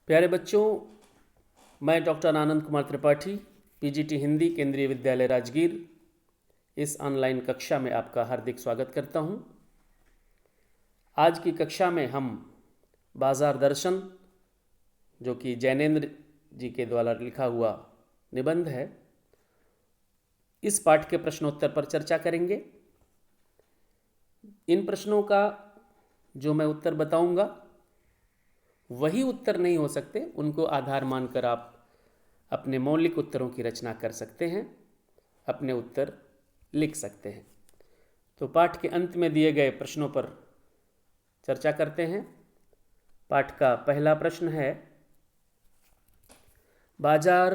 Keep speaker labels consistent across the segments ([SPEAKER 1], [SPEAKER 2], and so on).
[SPEAKER 1] प्यारे बच्चों, मैं डॉक्टर आनंद कुमार त्रिपाठी, पीजीटी हिंदी, केंद्रीय विद्यालय राजगीर, इस ऑनलाइन कक्षा में आपका हार्दिक स्वागत करता हूं। आज की कक्षा में हम बाजार दर्शन, जो कि जैनेन्द्र जी के द्वारा लिखा हुआ निबंध है, इस पाठ के प्रश्नोत्तर पर चर्चा करेंगे। इन प्रश्नों का जो मैं उत्तर बताऊंगा वही उत्तर नहीं हो सकते, उनको आधार मानकर आप अपने मौलिक उत्तरों की रचना कर सकते हैं, अपने उत्तर लिख सकते हैं। तो पाठ के अंत में दिए गए प्रश्नों पर चर्चा करते हैं। पाठ का पहला प्रश्न है, बाजार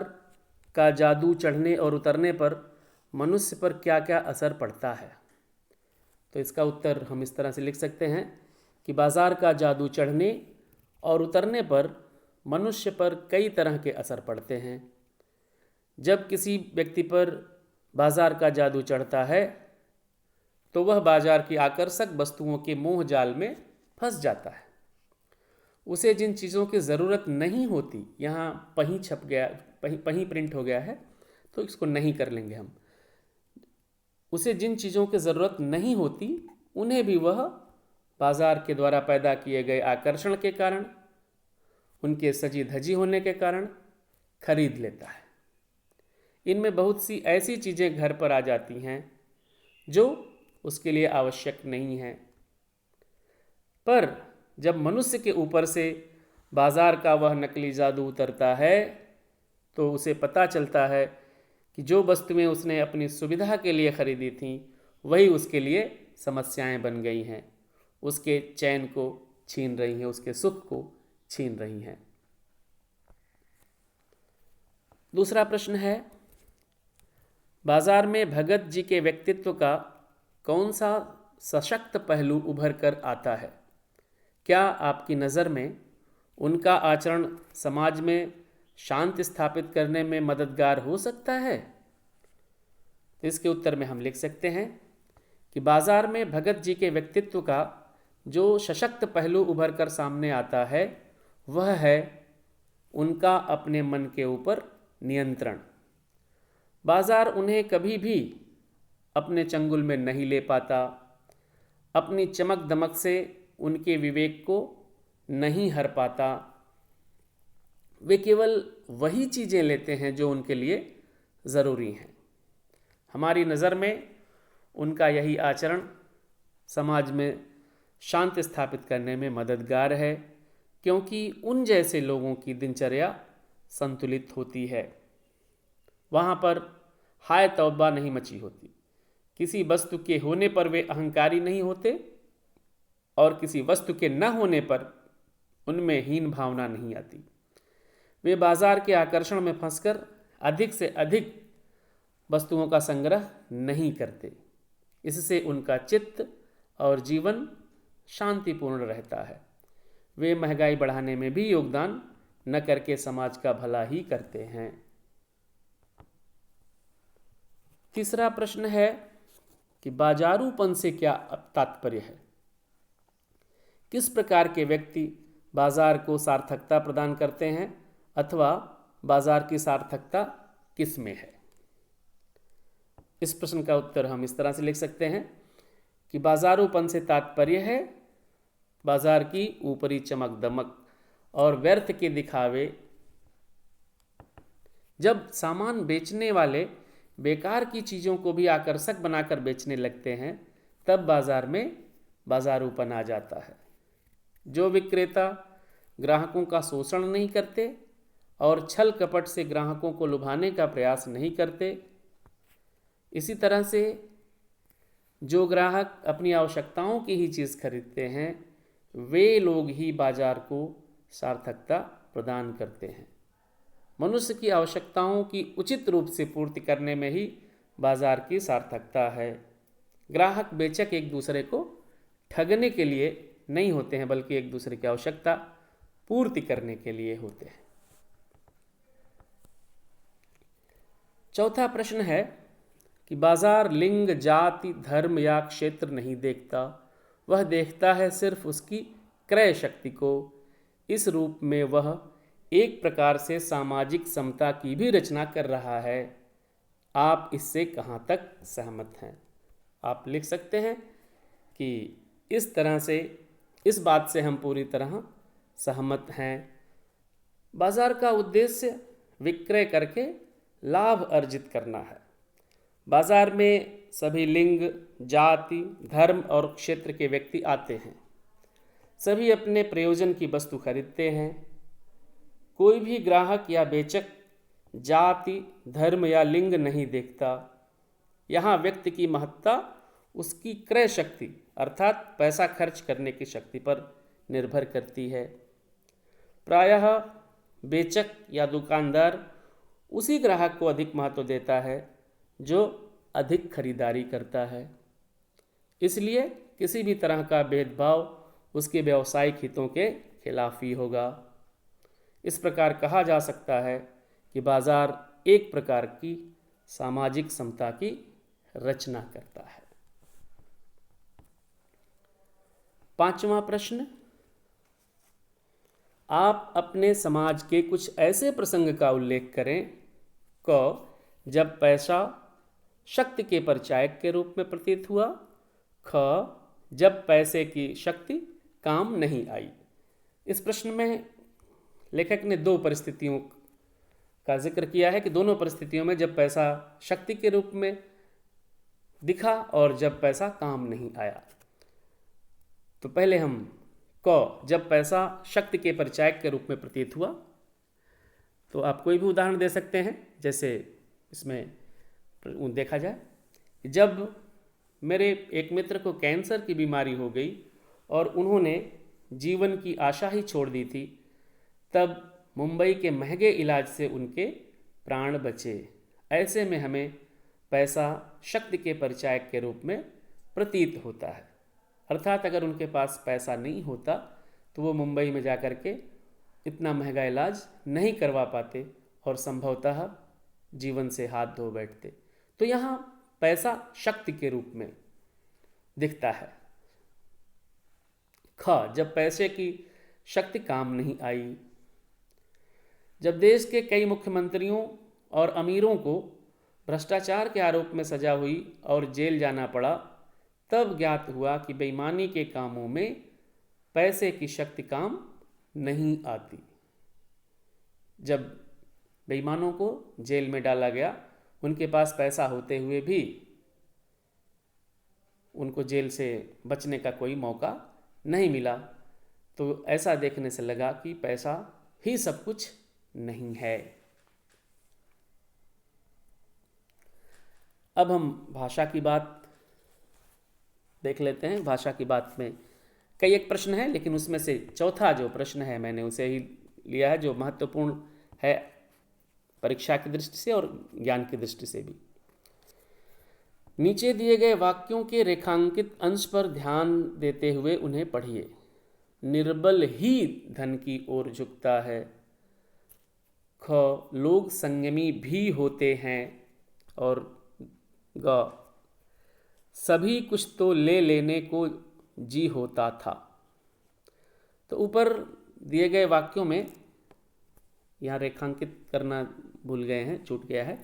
[SPEAKER 1] का जादू चढ़ने और उतरने पर मनुष्य पर क्या क्या असर पड़ता है। तो इसका उत्तर हम इस तरह से लिख सकते हैं कि बाजार का जादू चढ़ने और उतरने पर मनुष्य पर कई तरह के असर पड़ते हैं। जब किसी व्यक्ति पर बाजार का जादू चढ़ता है तो वह बाजार की आकर्षक वस्तुओं के मोह जाल में फंस जाता है। उसे जिन चीज़ों की ज़रूरत नहीं होती, यहाँ पहीं छप गया, पहीं प्रिंट हो गया है तो इसको नहीं कर लेंगे हम। उसे जिन चीज़ों की ज़रूरत नहीं होती उन्हें भी वह बाजार के द्वारा पैदा किए गए आकर्षण के कारण, उनके सजी धजी होने के कारण खरीद लेता है। इनमें बहुत सी ऐसी चीज़ें घर पर आ जाती हैं जो उसके लिए आवश्यक नहीं है। पर जब मनुष्य के ऊपर से बाजार का वह नकली जादू उतरता है तो उसे पता चलता है कि जो वस्तुएं उसने अपनी सुविधा के लिए खरीदी थीं वही उसके लिए समस्याएं बन गई हैं, उसके चैन को छीन रही हैं, उसके सुख को छीन रही हैं। दूसरा प्रश्न है, बाजार में भगत जी के व्यक्तित्व का कौन सा सशक्त पहलू उभर कर आता है। क्या आपकी नज़र में उनका आचरण समाज में शांति स्थापित करने में मददगार हो सकता है। तो इसके उत्तर में हम लिख सकते हैं कि बाजार में भगत जी के व्यक्तित्व का जो सशक्त पहलू उभर कर सामने आता है वह है उनका अपने मन के ऊपर नियंत्रण। बाजार उन्हें कभी भी अपने चंगुल में नहीं ले पाता, अपनी चमक दमक से उनके विवेक को नहीं हर पाता। वे केवल वही चीज़ें लेते हैं जो उनके लिए ज़रूरी हैं। हमारी नज़र में उनका यही आचरण समाज में शांति स्थापित करने में मददगार है, क्योंकि उन जैसे लोगों की दिनचर्या संतुलित होती है। वहाँ पर हाय तौबा नहीं मची होती। किसी वस्तु के होने पर वे अहंकारी नहीं होते और किसी वस्तु के न होने पर उनमें हीन भावना नहीं आती। वे बाजार के आकर्षण में फंसकर अधिक से अधिक वस्तुओं का संग्रह नहीं करते। इससे उनका चित्त और जीवन शांतिपूर्ण रहता है। वे महंगाई बढ़ाने में भी योगदान न करके समाज का भला ही करते हैं। तीसरा प्रश्न है कि बाजारूपन से क्या तात्पर्य है। किस प्रकार के व्यक्ति बाजार को सार्थकता प्रदान करते हैं अथवा बाजार की सार्थकता किस में है। इस प्रश्न का उत्तर हम इस तरह से लिख सकते हैं कि बाजारूपन से तात्पर्य है बाजार की ऊपरी चमक दमक और व्यर्थ के दिखावे। जब सामान बेचने वाले बेकार की चीज़ों को भी आकर्षक बनाकर बेचने लगते हैं तब बाजार में बाजारूपन आ जाता है। जो विक्रेता ग्राहकों का शोषण नहीं करते और छल कपट से ग्राहकों को लुभाने का प्रयास नहीं करते, इसी तरह से जो ग्राहक अपनी आवश्यकताओं की ही चीज़ खरीदते हैं वे लोग ही बाजार को सार्थकता प्रदान करते हैं। मनुष्य की आवश्यकताओं की उचित रूप से पूर्ति करने में ही बाजार की सार्थकता है। ग्राहक बेचक एक दूसरे को ठगने के लिए नहीं होते हैं, बल्कि एक दूसरे की आवश्यकता पूर्ति करने के लिए होते हैं। चौथा प्रश्न है कि बाजार लिंग, जाति, धर्म या क्षेत्र नहीं देखता, वह देखता है सिर्फ उसकी क्रय शक्ति को। इस रूप में वह एक प्रकार से सामाजिक समता की भी रचना कर रहा है। आप इससे कहाँ तक सहमत हैं? आप लिख सकते हैं कि इस तरह से, इस बात से हम पूरी तरह सहमत हैं। बाजार का उद्देश्य विक्रय करके लाभ अर्जित करना है। बाजार में सभी लिंग, जाति, धर्म और क्षेत्र के व्यक्ति आते हैं। सभी अपने प्रयोजन की वस्तु खरीदते हैं। कोई भी ग्राहक या बेचक जाति, धर्म या लिंग नहीं देखता। यहाँ व्यक्ति की महत्ता उसकी क्रय शक्ति अर्थात पैसा खर्च करने की शक्ति पर निर्भर करती है। प्रायः बेचक या दुकानदार उसी ग्राहक को अधिक महत्व देता है जो अधिक खरीदारी करता है। इसलिए किसी भी तरह का भेदभाव उसके व्यावसायिक हितों के खिलाफ ही होगा। इस प्रकार कहा जा सकता है कि बाजार एक प्रकार की सामाजिक समता की रचना करता है। 5वां प्रश्न, आप अपने समाज के कुछ ऐसे प्रसंग का उल्लेख करें क जब पैसा शक्ति के परिचायक के रूप में प्रतीत हुआ, ख जब पैसे की शक्ति काम नहीं आई। इस प्रश्न में लेखक ने दो परिस्थितियों का जिक्र किया है कि दोनों परिस्थितियों में जब पैसा शक्ति के रूप में दिखा और जब पैसा काम नहीं आया। तो पहले हम क जब पैसा शक्ति के परिचायक के रूप में प्रतीत हुआ, तो आप कोई भी उदाहरण दे सकते हैं। जैसे इसमें देखा जाए, जब मेरे एक मित्र को कैंसर की बीमारी हो गई और उन्होंने जीवन की आशा ही छोड़ दी थी, तब मुंबई के महंगे इलाज से उनके प्राण बचे। ऐसे में हमें पैसा शक्ति के परिचायक के रूप में प्रतीत होता है। अर्थात अगर उनके पास पैसा नहीं होता तो वो मुंबई में जाकर के इतना महंगा इलाज नहीं करवा पाते और संभवतः जीवन से हाथ धो बैठते। तो यहाँ पैसा शक्ति के रूप में दिखता है। ख जब पैसे की शक्ति काम नहीं आई। जब देश के कई मुख्यमंत्रियों और अमीरों को भ्रष्टाचार के आरोप में सजा हुई और जेल जाना पड़ा, तब ज्ञात हुआ कि बेईमानी के कामों में पैसे की शक्ति काम नहीं आती। जब बेईमानों को जेल में डाला गया, उनके पास पैसा होते हुए भी उनको जेल से बचने का कोई मौका नहीं मिला। तो ऐसा देखने से लगा कि पैसा ही सब कुछ नहीं है। अब हम भाषा की बात देख लेते हैं। भाषा की बात में कई एक प्रश्न है, लेकिन उसमें से चौथा जो प्रश्न है मैंने उसे ही लिया है, जो महत्वपूर्ण है परीक्षा की दृष्टि से और ज्ञान की दृष्टि से भी। नीचे दिए गए वाक्यों के रेखांकित अंश पर ध्यान देते हुए उन्हें पढ़िए। निर्बल ही धन की ओर झुकता है। ख लोग संयमी भी होते हैं। और ग सभी कुछ तो ले लेने को जी होता था। तो ऊपर दिए गए वाक्यों में यहाँ रेखांकित करना भूल गए हैं, छूट गया है।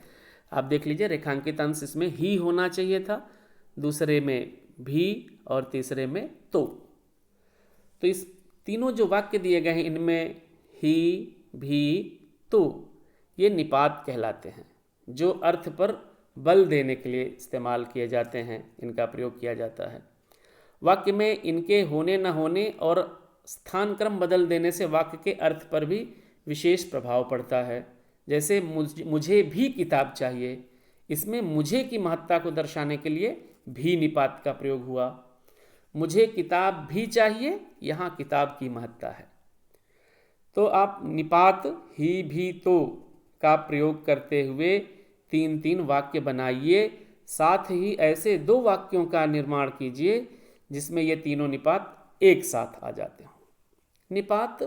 [SPEAKER 1] आप देख लीजिए, रेखांकित अंश इसमें ही होना चाहिए था, दूसरे में भी और तीसरे में तो इस तीनों जो वाक्य दिए गए हैं इनमें ही, भी, तो ये निपात कहलाते हैं, जो अर्थ पर बल देने के लिए इस्तेमाल किए जाते हैं, इनका प्रयोग किया जाता है। वाक्य में इनके होने न होने और स्थान क्रम बदल देने से वाक्य के अर्थ पर भी विशेष प्रभाव पड़ता है। जैसे मुझे भी किताब चाहिए, इसमें मुझे की महत्ता को दर्शाने के लिए भी निपात का प्रयोग हुआ। मुझे किताब भी चाहिए, यहाँ किताब की महत्ता है। तो आप निपात ही, भी, तो का प्रयोग करते हुए 3-3 वाक्य बनाइए। साथ ही ऐसे 2 वाक्यों का निर्माण कीजिए जिसमें ये तीनों निपात एक साथ आ जाते हों। निपात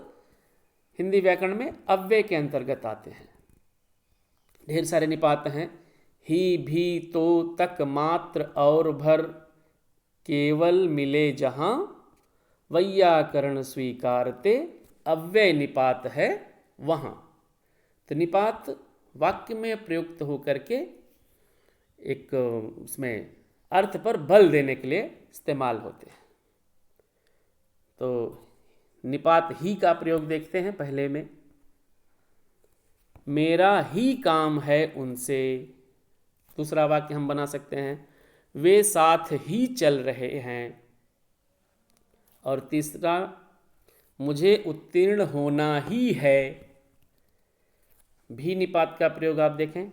[SPEAKER 1] हिंदी व्याकरण में अव्यय के अंतर्गत आते हैं। ढेर सारे निपात हैं। ही, भी, तो, तक, मात्र और भर, केवल मिले जहां, वैयाकरण स्वीकारते, अव्यय निपात है वहाँ। तो निपात वाक्य में प्रयुक्त होकर के एक उसमें अर्थ पर बल देने के लिए इस्तेमाल होते हैं। तो निपात ही का प्रयोग देखते हैं पहले में। मेरा ही काम है उनसे। दूसरा वाक्य हम बना सकते हैं, वे साथ ही चल रहे हैं। और तीसरा, मुझे उत्तीर्ण होना ही है। भी निपात का प्रयोग आप देखें,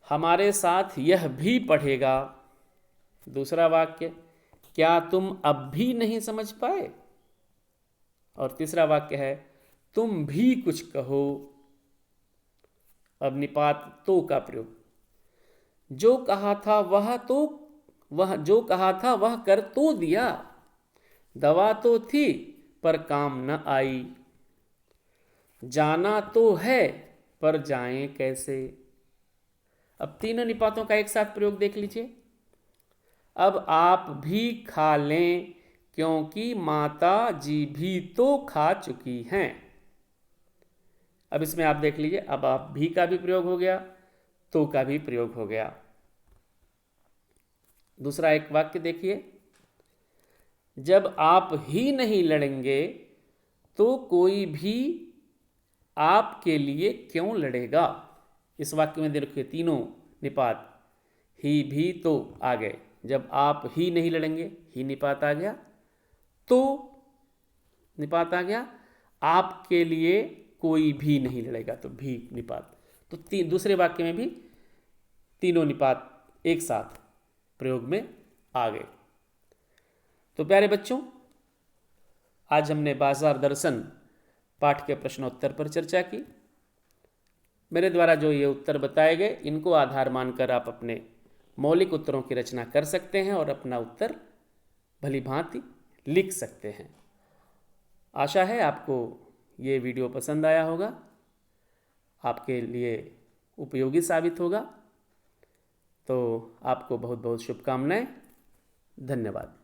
[SPEAKER 1] हमारे साथ यह भी पढ़ेगा। दूसरा वाक्य, क्या तुम अब भी नहीं समझ पाए। और तीसरा वाक्य है, तुम भी कुछ कहो। अब निपात तो का प्रयोग, जो कहा था वह कर तो दिया, दवा तो थी पर काम न आई, जाना तो है पर जाएं कैसे। अब तीनों निपातों का एक साथ प्रयोग देख लीजिए। अब आप भी खा लें क्योंकि माता जी भी तो खा चुकी हैं। अब इसमें आप देख लीजिए, अब आप भी का भी प्रयोग हो गया, तो का भी प्रयोग हो गया। दूसरा एक वाक्य देखिए, जब आप ही नहीं लड़ेंगे तो कोई भी आपके लिए क्यों लड़ेगा। इस वाक्य में देखिए तीनों निपात ही भी तो आ गए। जब आप ही नहीं लड़ेंगे, ही निपात आ गया, तो निपात आ गया, आपके लिए कोई भी नहीं लड़ेगा तो भी निपात। तो दूसरे वाक्य में भी तीनों निपात एक साथ प्रयोग में आ गए। तो प्यारे बच्चों, आज हमने बाजार दर्शन पाठ के प्रश्नोत्तर पर चर्चा की। मेरे द्वारा जो ये उत्तर बताए गए, इनको आधार मानकर आप अपने मौलिक उत्तरों की रचना कर सकते हैं और अपना उत्तर भली भांति लिख सकते हैं। आशा है आपको ये वीडियो पसंद आया होगा, आपके लिए उपयोगी साबित होगा। तो आपको बहुत बहुत शुभकामनाएं। धन्यवाद।